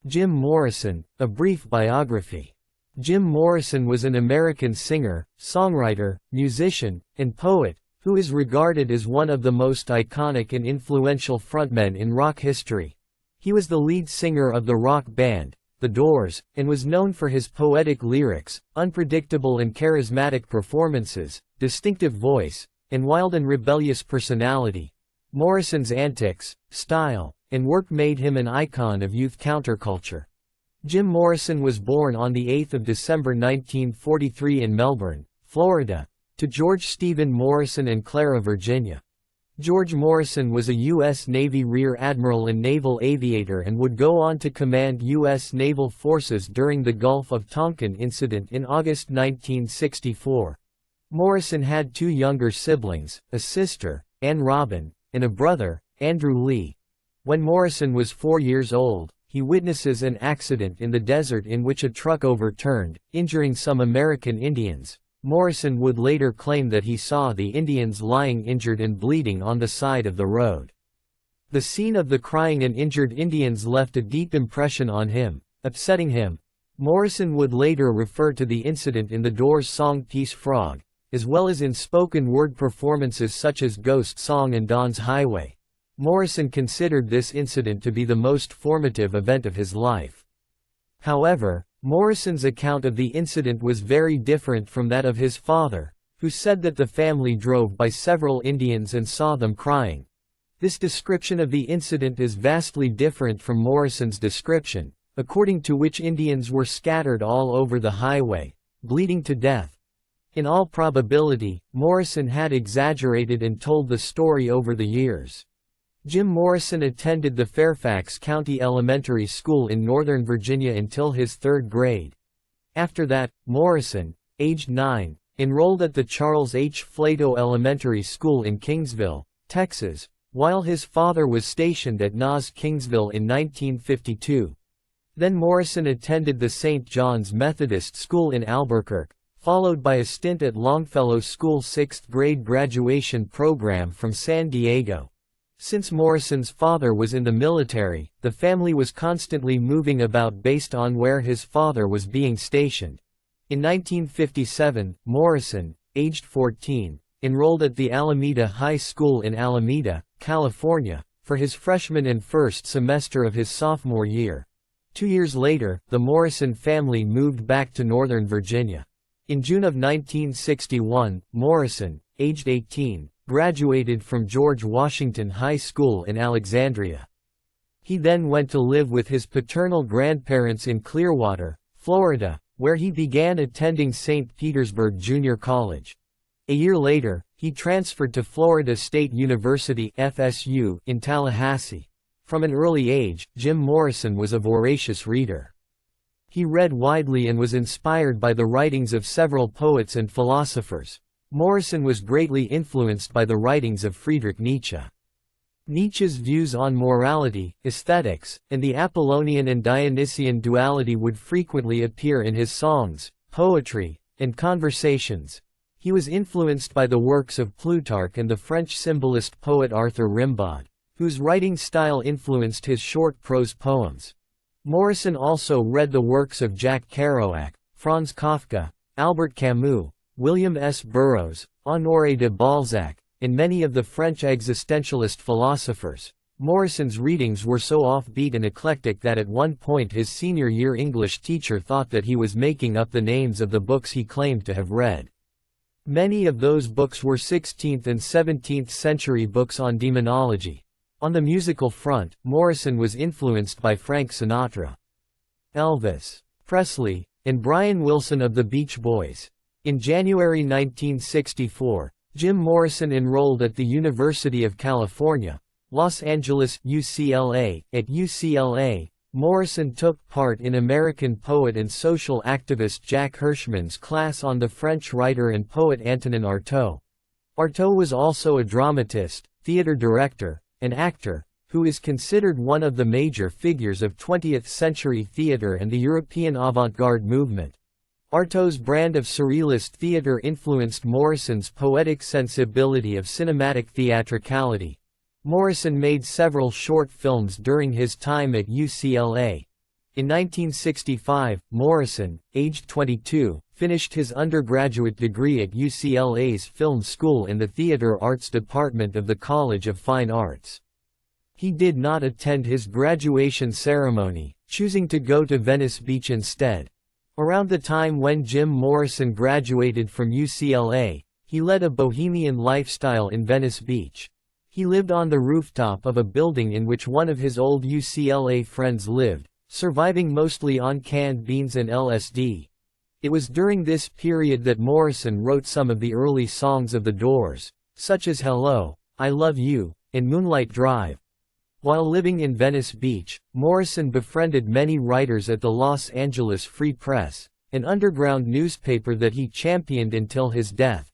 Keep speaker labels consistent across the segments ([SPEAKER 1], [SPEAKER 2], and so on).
[SPEAKER 1] Jim Morrison, A Brief Biography. Jim Morrison was an American singer, songwriter, musician, and poet, who is regarded as one of the most iconic and influential frontmen in rock history. He was the lead singer of the rock band, The Doors, and was known for his poetic lyrics, unpredictable and charismatic performances, distinctive voice, and wild and rebellious personality. Morrison's antics, style, and work made him an icon of youth counterculture. Jim Morrison was born on 8 December 1943 in Melbourne, Florida, to George Stephen Morrison and Clara Virginia. George Morrison was a U.S. Navy Rear Admiral and naval aviator and would go on to command U.S. naval forces during the Gulf of Tonkin incident in August 1964. Morrison had two younger siblings, a sister, Anne Robin, and a brother, Andrew Lee. When Morrison was 4 years old, he witnesses an accident in the desert in which a truck overturned, injuring some American Indians. Morrison would later claim that he saw the Indians lying injured and bleeding on the side of the road. The scene of the crying and injured Indians left a deep impression on him, upsetting him. Morrison would later refer to the incident in the Doors' song Peace Frog, as well as in spoken word performances such as Ghost Song and Dawn's Highway. Morrison considered this incident to be the most formative event of his life. However, Morrison's account of the incident was very different from that of his father, who said that the family drove by several Indians and saw them crying. This description of the incident is vastly different from Morrison's description, according to which Indians were scattered all over the highway, bleeding to death. In all probability, Morrison had exaggerated and told the story over the years. Jim Morrison attended the Fairfax County Elementary School in Northern Virginia until his 3rd grade. After that, Morrison, aged 9, enrolled at the Charles H. Flato Elementary School in Kingsville, Texas, while his father was stationed at NAS Kingsville in 1952. Then Morrison attended the St. John's Methodist School in Albuquerque, followed by a stint at Longfellow School's 6th grade graduation program from San Diego. Since Morrison's father was in the military, the family was constantly moving about based on where his father was being stationed. In 1957, Morrison, aged 14, enrolled at the Alameda High School in Alameda, California, for his freshman and first semester of his sophomore year. 2 years later, the Morrison family moved back to Northern Virginia. In June of 1961, Morrison, aged 18, graduated from George Washington High School in Alexandria. He then went to live with his paternal grandparents in Clearwater, Florida, where he began attending St. Petersburg Junior College. A year later, he transferred to Florida State University (FSU) in Tallahassee. From an early age, Jim Morrison was a voracious reader. He read widely and was inspired by the writings of several poets and philosophers. Morrison was greatly influenced by the writings of Friedrich Nietzsche. Nietzsche's views on morality, aesthetics, and the Apollonian and Dionysian duality would frequently appear in his songs, poetry, and conversations. He was influenced by the works of Plutarch and the French symbolist poet Arthur Rimbaud, whose writing style influenced his short prose poems. Morrison also read the works of Jack Kerouac, Franz Kafka, Albert Camus, William S. Burroughs, Honoré de Balzac, and many of the French existentialist philosophers. Morrison's readings were so offbeat and eclectic that at one point his senior year English teacher thought that he was making up the names of the books he claimed to have read. Many of those books were 16th and 17th century books on demonology. On the musical front, Morrison was influenced by Frank Sinatra, Elvis Presley, and Brian Wilson of the Beach Boys. In January 1964, Jim Morrison enrolled at the University of California, Los Angeles, UCLA. At UCLA, Morrison took part in American poet and social activist Jack Hirschman's class on the French writer and poet Antonin Artaud. Artaud was also a dramatist, theater director, and actor, who is considered one of the major figures of 20th-century theater and the European avant-garde movement. Artaud's brand of surrealist theater influenced Morrison's poetic sensibility of cinematic theatricality. Morrison made several short films during his time at UCLA. In 1965, Morrison, aged 22, finished his undergraduate degree at UCLA's film school in the theater arts department of the College of Fine Arts. He did not attend his graduation ceremony, choosing to go to Venice Beach instead. Around the time when Jim Morrison graduated from UCLA, he led a bohemian lifestyle in Venice Beach. He lived on the rooftop of a building in which one of his old UCLA friends lived, surviving mostly on canned beans and LSD. It was during this period that Morrison wrote some of the early songs of The Doors, such as Hello, I Love You, and Moonlight Drive. While living in Venice Beach, Morrison befriended many writers at the Los Angeles Free Press, an underground newspaper that he championed until his death.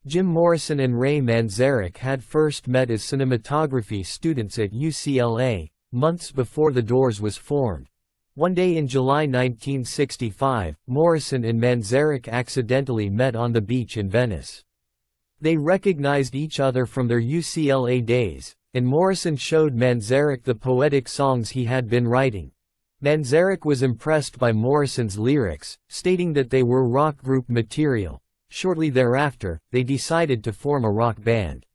[SPEAKER 1] Jim Morrison and Ray Manzarek had first met as cinematography students at UCLA, months before The Doors was formed. One day in July 1965, Morrison and Manzarek accidentally met on the beach in Venice. They recognized each other from their UCLA days, and Morrison showed Manzarek the poetic songs he had been writing. Manzarek was impressed by Morrison's lyrics, stating that they were rock group material. Shortly thereafter, they decided to form a rock band.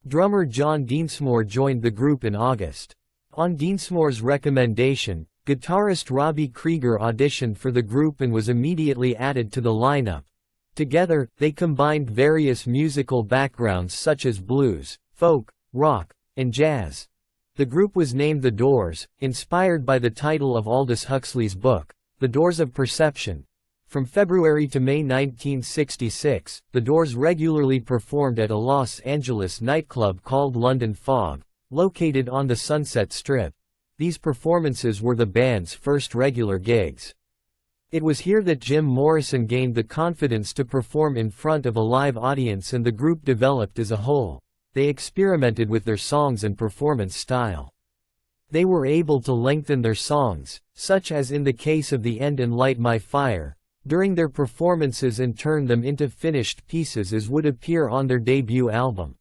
[SPEAKER 1] Drummer John Densmore joined the group in August. On Densmore's recommendation, guitarist Robbie Krieger auditioned for the group and was immediately added to the lineup. Together, they combined various musical backgrounds such as blues, folk, rock, and jazz. The group was named The Doors, inspired by the title of Aldous Huxley's book, The Doors of Perception. From February to May 1966, The Doors regularly performed at a Los Angeles nightclub called London Fog, located on the Sunset Strip. These performances were the band's first regular gigs. It was here that Jim Morrison gained the confidence to perform in front of a live audience, and the group developed as a whole. They experimented with their songs and performance style. They were able to lengthen their songs, such as in the case of The End and Light My Fire, during their performances and turn them into finished pieces as would appear on their debut album.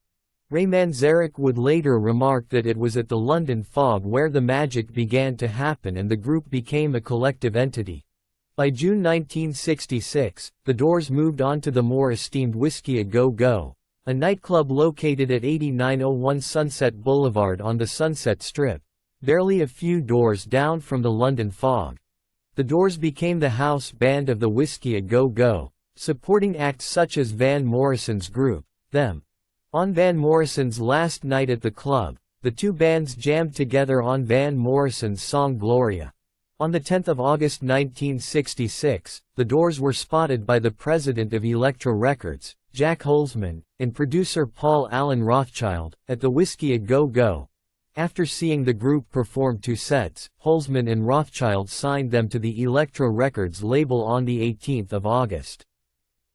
[SPEAKER 1] Ray Manzarek would later remark that it was at the London Fog where the magic began to happen and the group became a collective entity. By June 1966, The Doors moved on to the more esteemed Whiskey A Go Go, a nightclub located at 8901 Sunset Boulevard on the Sunset Strip, barely a few doors down from the London Fog. The Doors became the house band of the Whiskey A Go Go, supporting acts such as Van Morrison's group, Them. On Van Morrison's last night at the club, the two bands jammed together on Van Morrison's song Gloria. On 10 August 1966, The Doors were spotted by the president of Elektra Records, Jack Holzman, and producer Paul Allen Rothchild, at the Whiskey A Go Go. After seeing the group perform 2 sets, Holzman and Rothchild signed them to the Elektra Records label on 18 August.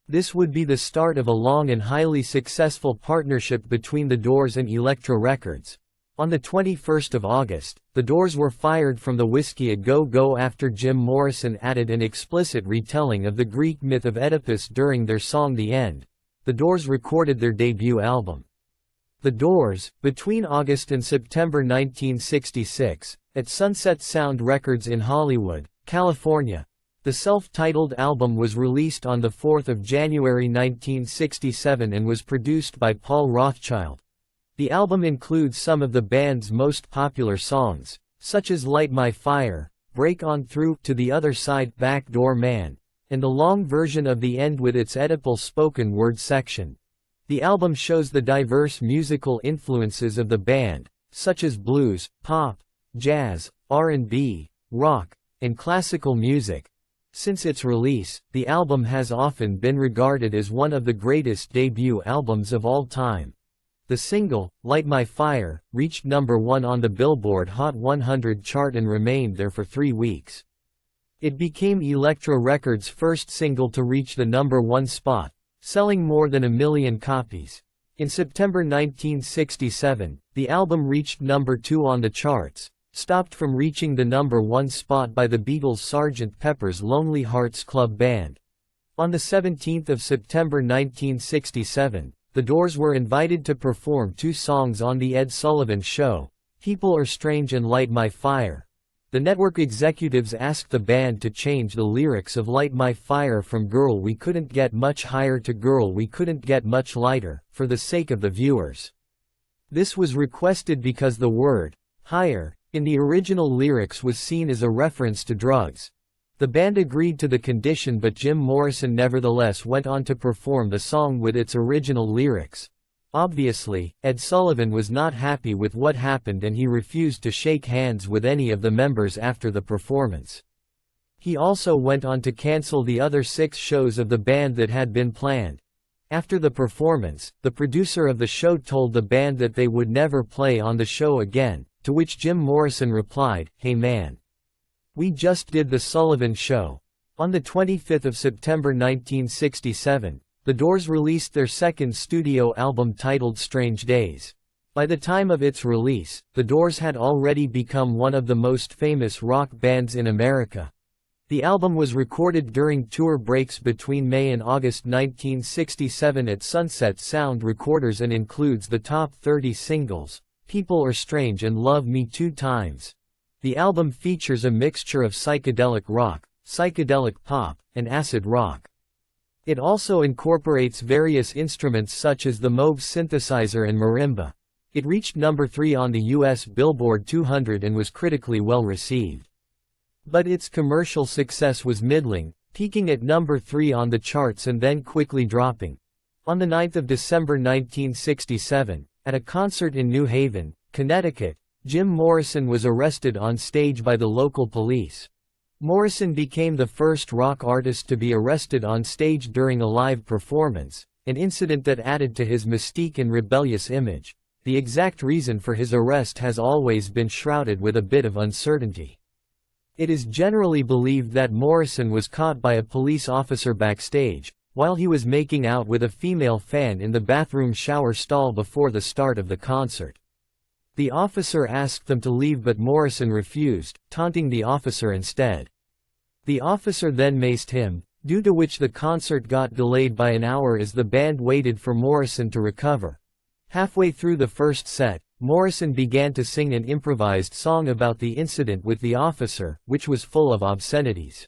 [SPEAKER 1] This would be the start of a long and highly successful partnership between The Doors and Elektra Records. On 21 August, The Doors were fired from the Whiskey A Go Go after Jim Morrison added an explicit retelling of the Greek myth of Oedipus during their song The End. The Doors recorded their debut album, The Doors, between August and September 1966, at Sunset Sound Records in Hollywood, California. The self-titled album was released on 4 January 1967 and was produced by Paul Rothchild. The album includes some of the band's most popular songs, such as Light My Fire, Break On Through, To the Other Side, Backdoor Man, and the long version of The End with its Oedipal spoken word section. The album shows the diverse musical influences of the band, such as blues, pop, jazz, R&B, rock, and classical music. Since its release, the album has often been regarded as one of the greatest debut albums of all time. The single, Light My Fire, reached number 1 on the Billboard Hot 100 chart and remained there for 3 weeks. It became Elektra Records' first single to reach the number 1 spot, selling more than 1 million copies. In September 1967, the album reached number 2 on the charts, stopped from reaching the number 1 spot by the Beatles' Sgt. Pepper's Lonely Hearts Club Band. On 17 September 1967, The Doors were invited to perform 2 songs on The Ed Sullivan Show, People Are Strange and Light My Fire. The network executives asked the band to change the lyrics of Light My Fire from Girl We Couldn't Get Much Higher to Girl We Couldn't Get Much Lighter, for the sake of the viewers. This was requested because the word, higher, in the original lyrics was seen as a reference to drugs. The band agreed to the condition, but Jim Morrison nevertheless went on to perform the song with its original lyrics. Obviously, Ed Sullivan was not happy with what happened and he refused to shake hands with any of the members after the performance. He also went on to cancel the other 6 shows of the band that had been planned. After the performance, the producer of the show told the band that they would never play on the show again, to which Jim Morrison replied, "Hey man. We just did the Sullivan Show." On the 25th of September 1967, The Doors released their second studio album titled Strange Days. By the time of its release, The Doors had already become one of the most famous rock bands in America. The album was recorded during tour breaks between May and August 1967 at Sunset Sound Recorders and includes the top 30 singles, People Are Strange and Love Me 2 Times. The album features a mixture of psychedelic rock, psychedelic pop, and acid rock. It also incorporates various instruments such as the Moog synthesizer and marimba. It reached number 3 on the US Billboard 200 and was critically well received. But its commercial success was middling, peaking at number 3 on the charts and then quickly dropping. On the 9th of December 1967, at a concert in New Haven, Connecticut, Jim Morrison was arrested on stage by the local police. Morrison became the first rock artist to be arrested on stage during a live performance, an incident that added to his mystique and rebellious image. The exact reason for his arrest has always been shrouded with a bit of uncertainty. It is generally believed that Morrison was caught by a police officer backstage, while he was making out with a female fan in the bathroom shower stall before the start of the concert. The officer asked them to leave, but Morrison refused, taunting the officer instead. The officer then maced him, due to which the concert got delayed by an hour as the band waited for Morrison to recover. Halfway through the first set, Morrison began to sing an improvised song about the incident with the officer, which was full of obscenities.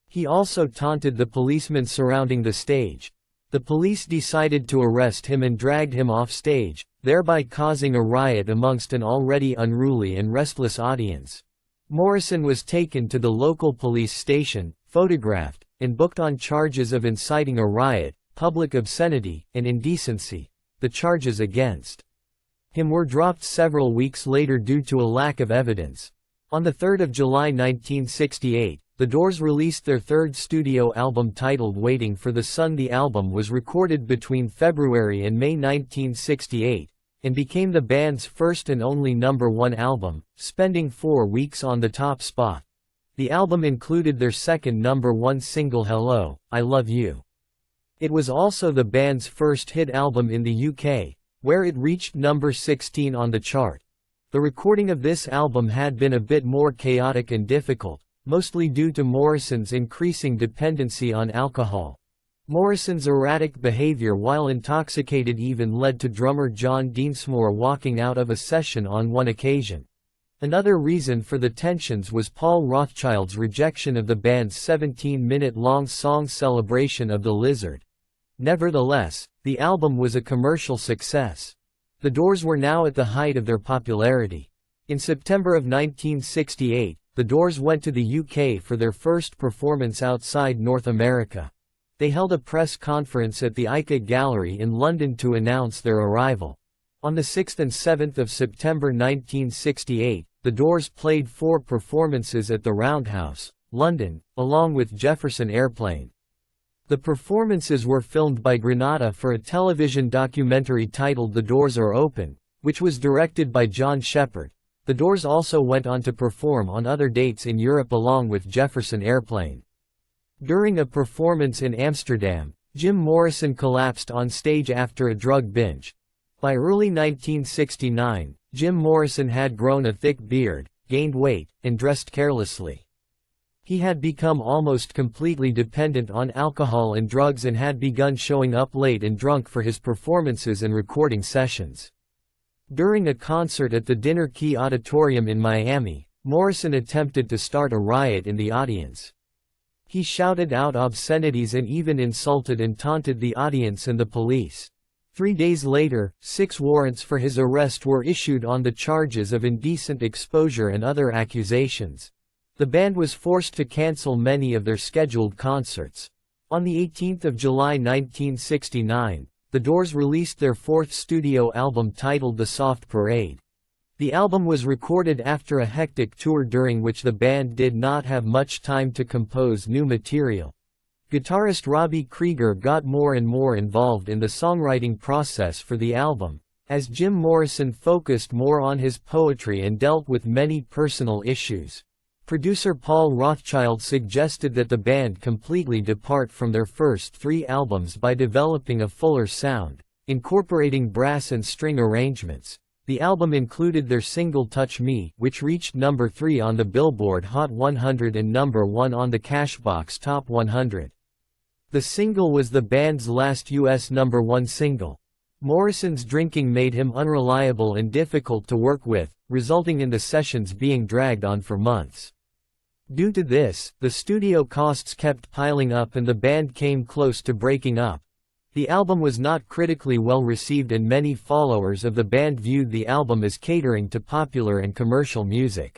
[SPEAKER 1] He also taunted the policemen surrounding the stage. The police decided to arrest him and dragged him off stage, thereby causing a riot amongst an already unruly and restless audience. Morrison was taken to the local police station, photographed, and booked on charges of inciting a riot, public obscenity, and indecency. The charges against him were dropped several weeks later due to a lack of evidence. On the 3rd of July 1968, The Doors released their third studio album titled Waiting for the Sun. The album was recorded between February and May 1968, and became the band's first and only #1 album, spending 4 weeks on the top spot. The album included their second #1 single Hello, I Love You. It was also the band's first hit album in the UK, where it reached number 16 on the chart. The recording of this album had been a bit more chaotic and difficult, mostly due to Morrison's increasing dependency on alcohol. Morrison's erratic behavior while intoxicated even led to drummer John Deansmore walking out of a session on one occasion. Another reason for the tensions was Paul Rothchild's rejection of the band's 17-minute-long song Celebration of the Lizard. Nevertheless, the album was a commercial success. The Doors were now at the height of their popularity. In September of 1968, The Doors went to the UK for their first performance outside North America. They held a press conference at the ICA Gallery in London to announce their arrival. On the 6th and 7th of September 1968, The Doors played 4 performances at the Roundhouse, London, along with Jefferson Airplane. The performances were filmed by Granada for a television documentary titled The Doors Are Open, which was directed by John Shepard. The Doors also went on to perform on other dates in Europe along with Jefferson Airplane. During a performance in Amsterdam, Jim Morrison collapsed on stage after a drug binge. By early 1969, Jim Morrison had grown a thick beard, gained weight, and dressed carelessly. He had become almost completely dependent on alcohol and drugs and had begun showing up late and drunk for his performances and recording sessions. During a concert at the Dinner Key Auditorium in Miami, Morrison attempted to start a riot in the audience. He shouted out obscenities and even insulted and taunted the audience and the police. 3 days later, 6 warrants for his arrest were issued on the charges of indecent exposure and other accusations. The band was forced to cancel many of their scheduled concerts. On the 18th of July 1969, The Doors released their 4th studio album titled The Soft Parade. The album was recorded after a hectic tour during which the band did not have much time to compose new material. Guitarist Robbie Krieger got more and more involved in the songwriting process for the album, as Jim Morrison focused more on his poetry and dealt with many personal issues. Producer Paul Rothchild suggested that the band completely depart from their first 3 albums by developing a fuller sound, incorporating brass and string arrangements. The album included their single Touch Me, which reached number 3 on the Billboard Hot 100 and number 1 on the Cashbox Top 100. The single was the band's last U.S. number 1 single. Morrison's drinking made him unreliable and difficult to work with, resulting in the sessions being dragged on for months. Due to this, the studio costs kept piling up and the band came close to breaking up. The album was not critically well received and many followers of the band viewed the album as catering to popular and commercial music.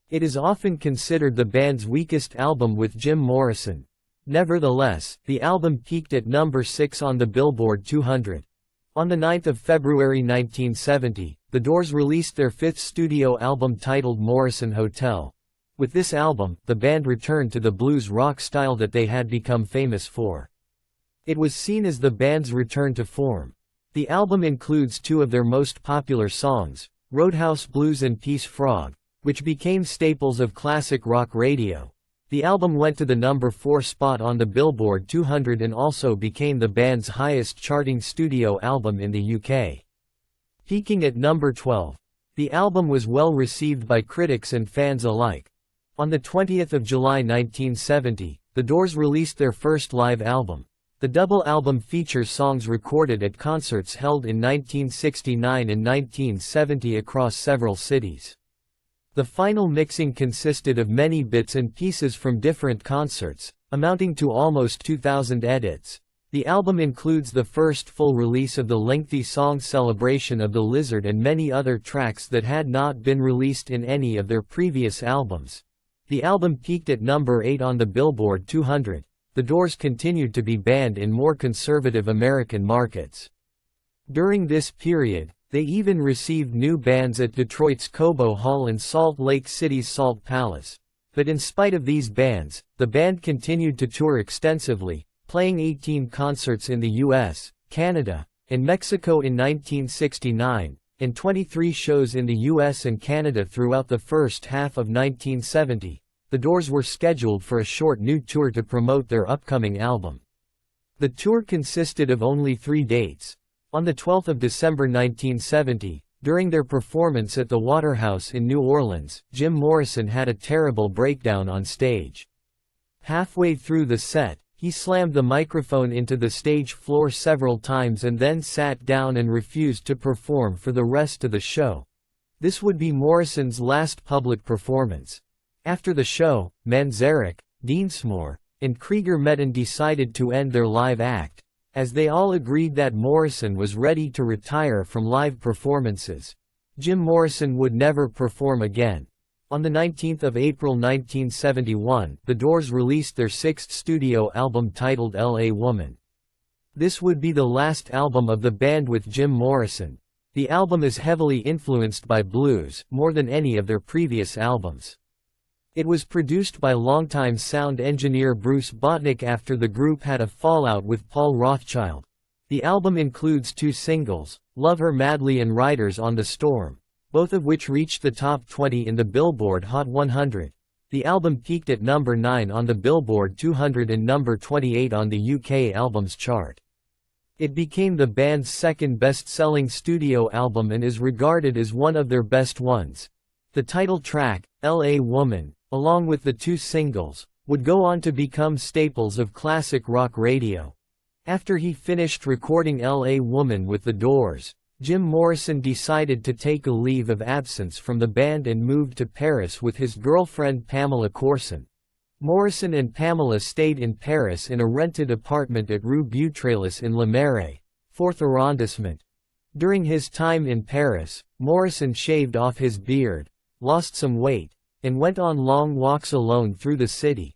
[SPEAKER 1] It is often considered the band's weakest album with Jim Morrison. Nevertheless, the album peaked at number 6 on the Billboard 200. On the 9th of February 1970, The Doors released their 5th studio album titled Morrison Hotel. With this album, the band returned to the blues rock style that they had become famous for. It was seen as the band's return to form. The album includes 2 of their most popular songs, Roadhouse Blues and Peace Frog, which became staples of classic rock radio. The album went to the number 4 spot on the Billboard 200 and also became the band's highest charting studio album in the UK. Peaking at number 12. The album was well received by critics and fans alike. On the 20th of July 1970, The Doors released their first live album. The double album features songs recorded at concerts held in 1969 and 1970 across several cities. The final mixing consisted of many bits and pieces from different concerts, amounting to almost 2,000 edits. The album includes the first full release of the lengthy song Celebration of the Lizard and many other tracks that had not been released in any of their previous albums. The album peaked at number 8 on the Billboard 200. The Doors continued to be banned in more conservative American markets. During this period, they even received new bans at Detroit's Cobo Hall and Salt Lake City's Salt Palace. But in spite of these bans, the band continued to tour extensively, playing 18 concerts in the US, Canada, and Mexico in 1969, and 23 shows in the US and Canada throughout the first half of 1970. The Doors were scheduled for a short new tour to promote their upcoming album. The tour consisted of only 3 dates. On the 12th of December 1970, during their performance at the Waterhouse in New Orleans, Jim Morrison had a terrible breakdown on stage. Halfway through the set, he slammed the microphone into the stage floor several times and then sat down and refused to perform for the rest of the show. This would be Morrison's last public performance. After the show, Manzarek, Densmore, and Krieger met and decided to end their live act, as they all agreed that Morrison was ready to retire from live performances. Jim Morrison would never perform again. On the 19th of April 1971, The Doors released their 6th studio album titled L.A. Woman. This would be the last album of the band with Jim Morrison. The album is heavily influenced by blues, more than any of their previous albums. It was produced by longtime sound engineer Bruce Botnick after the group had a fallout with Paul Rothchild. The album includes 2 singles, Love Her Madly and Riders on the Storm, both of which reached the top 20 in the Billboard Hot 100. The album peaked at number 9 on the Billboard 200 and number 28 on the UK Albums Chart. It became the band's second best-selling studio album and is regarded as one of their best ones. The title track, L.A. Woman, along with the 2 singles, would go on to become staples of classic rock radio. After he finished recording L.A. Woman with The Doors, Jim Morrison decided to take a leave of absence from the band and moved to Paris with his girlfriend Pamela Courson. Morrison and Pamela stayed in Paris in a rented apartment at Rue Beautreillis in Le Marais, 4th arrondissement. During his time in Paris, Morrison shaved off his beard, lost some weight, and went on long walks alone through the city.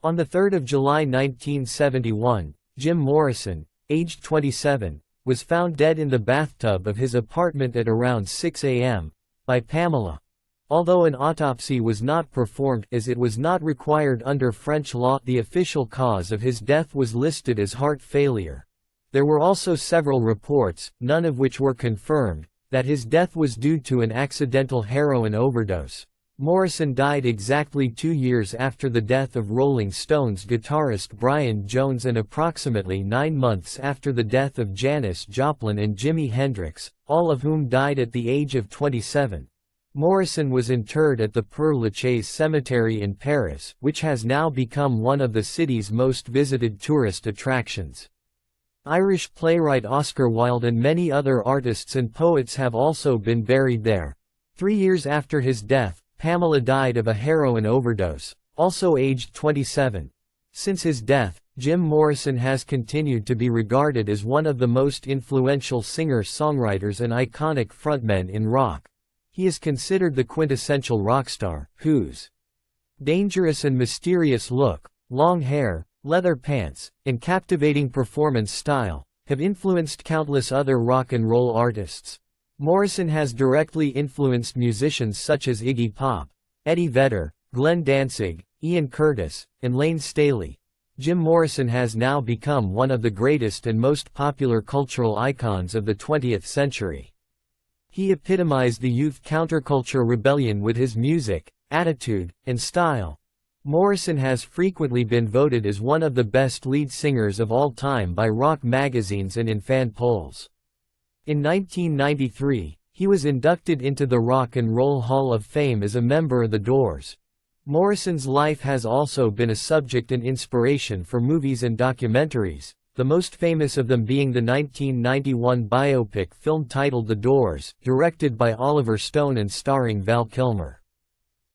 [SPEAKER 1] On 3 July 1971, Jim Morrison, aged 27, was found dead in the bathtub of his apartment at around 6 a.m. by Pamela. Although an autopsy was not performed as it was not required under French law, the official cause of his death was listed as heart failure. There were also several reports, none of which were confirmed, that his death was due to an accidental heroin overdose. Morrison died exactly 2 years after the death of Rolling Stones guitarist Brian Jones and approximately 9 months after the death of Janis Joplin and Jimi Hendrix, all of whom died at the age of 27. Morrison was interred at the Père Lachaise Cemetery in Paris, which has now become one of the city's most visited tourist attractions. Irish playwright Oscar Wilde and many other artists and poets have also been buried there. 3 years after his death, Pamela died of a heroin overdose, also aged 27. Since his death, Jim Morrison has continued to be regarded as one of the most influential singer-songwriters and iconic frontmen in rock. He is considered the quintessential rock star, whose dangerous and mysterious look, long hair, leather pants, and captivating performance style have influenced countless other rock and roll artists. Morrison has directly influenced musicians such as Iggy Pop, Eddie Vedder, Glenn Danzig, Ian Curtis, and Lane Staley. Jim Morrison has now become one of the greatest and most popular cultural icons of the 20th century. He epitomized the youth counterculture rebellion with his music, attitude, and style. Morrison has frequently been voted as one of the best lead singers of all time by rock magazines and in fan polls. In 1993, he was inducted into the Rock and Roll Hall of Fame as a member of The Doors. Morrison's life has also been a subject and inspiration for movies and documentaries, the most famous of them being the 1991 biopic film titled The Doors, directed by Oliver Stone and starring Val Kilmer.